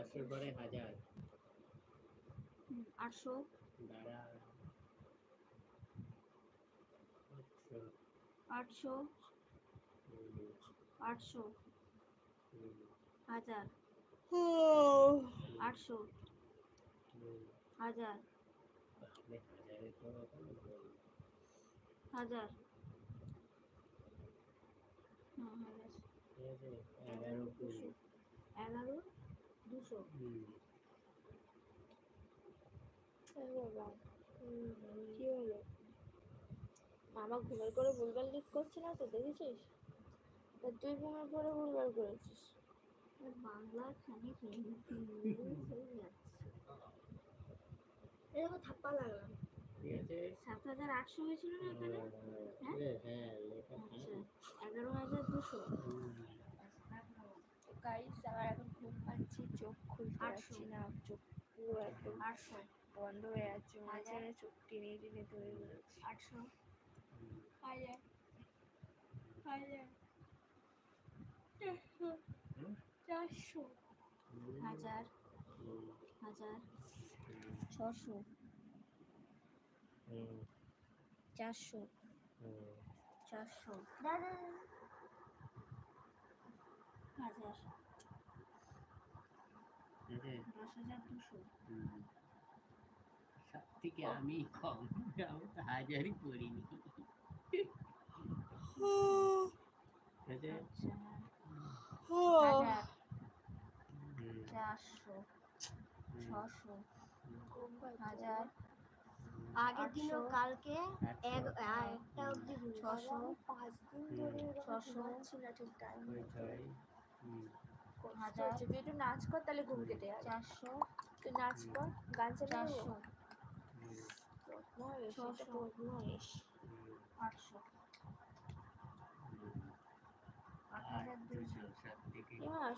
500 পরে 1000 800 দাঁড়া 800 800 1000 800 1000 1000 11 200 কি হলো? মামা ঘুমের করে ভুলভাল লিক করছে না তো, দেখেছিস? তা তুই ঘুমের করে ভুলভাল করেছিস। বাংলা খানিক এরকম থাপ্পা লাগলাম। 7800 হয়েছিল না এখানে? হ্যাঁ আচ্ছা 11200 গাইস আমার এখন ঘুম পাচ্ছি, চোখ খুলতে পারছি না, চোখ পুরো একদম 800 বন্ধ হয়ে যাচ্ছে, মনে হচ্ছে চোখ টেনে টেনে ধরে বেরোচ্ছে। 800 1000 400 1000 1000 600 400 400 1000 10200 সব থেকে আমি কম, আমি তো 1000ই পড়িনি। আচ্ছা 1000 400 600 1000 আগের দিনও কালকে একটা অবধি 600 5 দিন ধরে 600 ঘুমাচ্ছি না ঠিক টাইম। 1000 তুই একটু নাচ কর, তাহলে ঘুম কেটে যাবে। 400 তুই নাচ কর, গান চালিয়ে 400 600 800 8200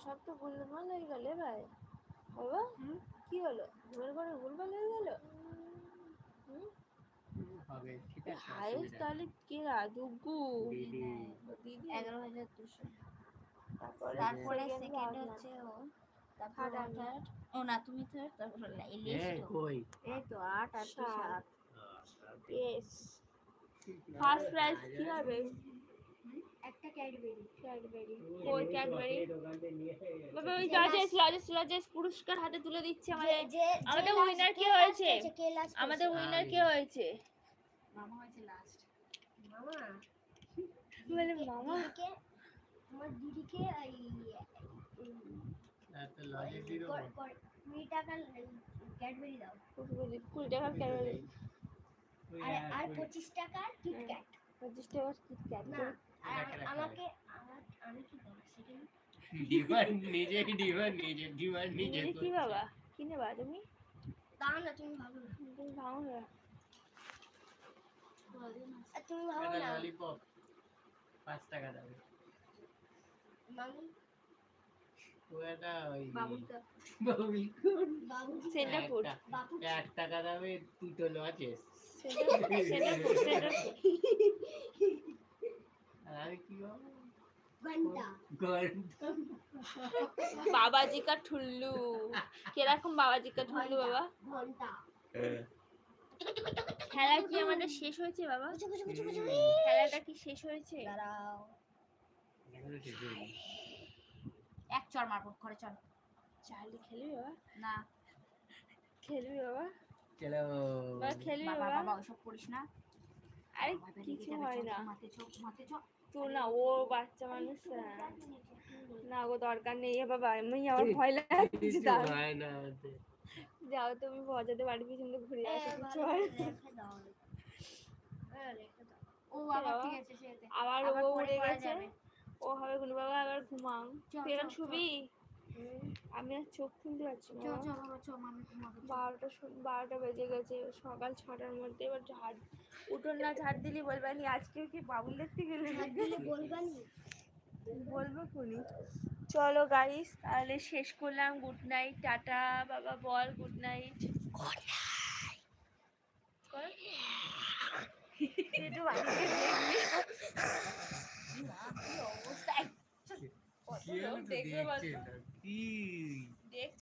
সব তো ভুলভাল হয়ে গেল ভাই। বাবা কি হলো? ঘুমের ঘরে ভুলভাল হয়ে গেল? হবে, ঠিক আছে, হাইস তাহলে কে দুগু দিদি। দিদি 11200 তারপরে তারপরে second সেকেন্ড ভাবনা। হচ্ছে ও, তারপর Third আমি। থার্ড ও না তুমি থার্ড, তারপর এই লিস্ট কই এই তো 8 আর 7 ইয়েস ফার্স্ট প্রাইজ কি হবে? একটা ক্যাডবেরি কই ক্যাডবেরি? দোকানতে নিয়ে বাবা ওই লজেস পুরস্কার হাতে তুলে দিচ্ছে আমাদের। আমাদের উইনার কে হয়েছে? আমাদের উইনার কে হয়েছে? মামা হয়েছে লাস্ট। মামা বলে মামা দিদিকে আমার দিদিকে তো লজে দিয়ে দেবো। 20 টাকার ক্যাডবেরি দাও, 20 টাকার ক্যাডবেরি আর 25 টাকার কিটক্যাট। 25 টাকার কিটক্যাট না আর আমাকে আমি কি করব সেকেন্ড ডিমান্ড নিজে কি বাবা কি নেবা তুমি? দাও না, তুমি ভাবো না, তুমি ভাঙো না। তুমি ভাবো না ললিপপ 5 টাকা দাও। মামি ওটা ওই বাবুটা বাবু সেন্টারপুর 1 টাকা দামে দুটো লজেস। সেন্টারপুর আর আমি কি বলবো? ঘন্টা বাবাজি কা ঠুল্লু। কিরকম বাবাজি কা ঠুল্লু বাবা? ঘন্টা খেলা কি আমাদের শেষ হয়েছে বাবা? খেলাটা কি শেষ হয়েছে? দাঁড়াও এগুলো ঠিক আছে। এক চর মারবো, ঘরে চল। চালি খেলবি বাবা? না খেলবি বাবা? চলো বাবা খেলবি বাবা বাবা? বাবা ওসব করিস না, আরে কিছু হয় না। মাথে চো তো না ও বাচ্চা মানুষ না, ও দরকার নেই বাবা, আমি আমার ভয় লাগছে। হয় না যাও তুমি ভজাতে বাড়ি পিছন দিয়ে ঘুরে আসো, কিছু হয় না। রেখে দাও ও আবার ঠিক আছে সেতে আবার ও পরে উড়ে করা গেছে, যাবে। ও হবে কোনো বাবা আবার ঘুমাও। তুই এখন চল, শুবি? আমি আর চোখ খুলতে পারছি না। চো বাবা চো, মামি ঘুমাবে। 12টা বেজে গেছে, সকাল 6টার মধ্যে এবার ঝাড় উঠোন না ঝাড় দিলি বলবানি আজকে কি বাবুল দেখতে গেলে? বলবানি বলবো কোনি। চলো গাইস তাহলে শেষ করলাম। গুড নাইট, টাটা বাবা বল গুড নাইট। গুড নাইট একটু বাড়িতে দেখবি অবস্থা দেখবে বলতো কি দেখ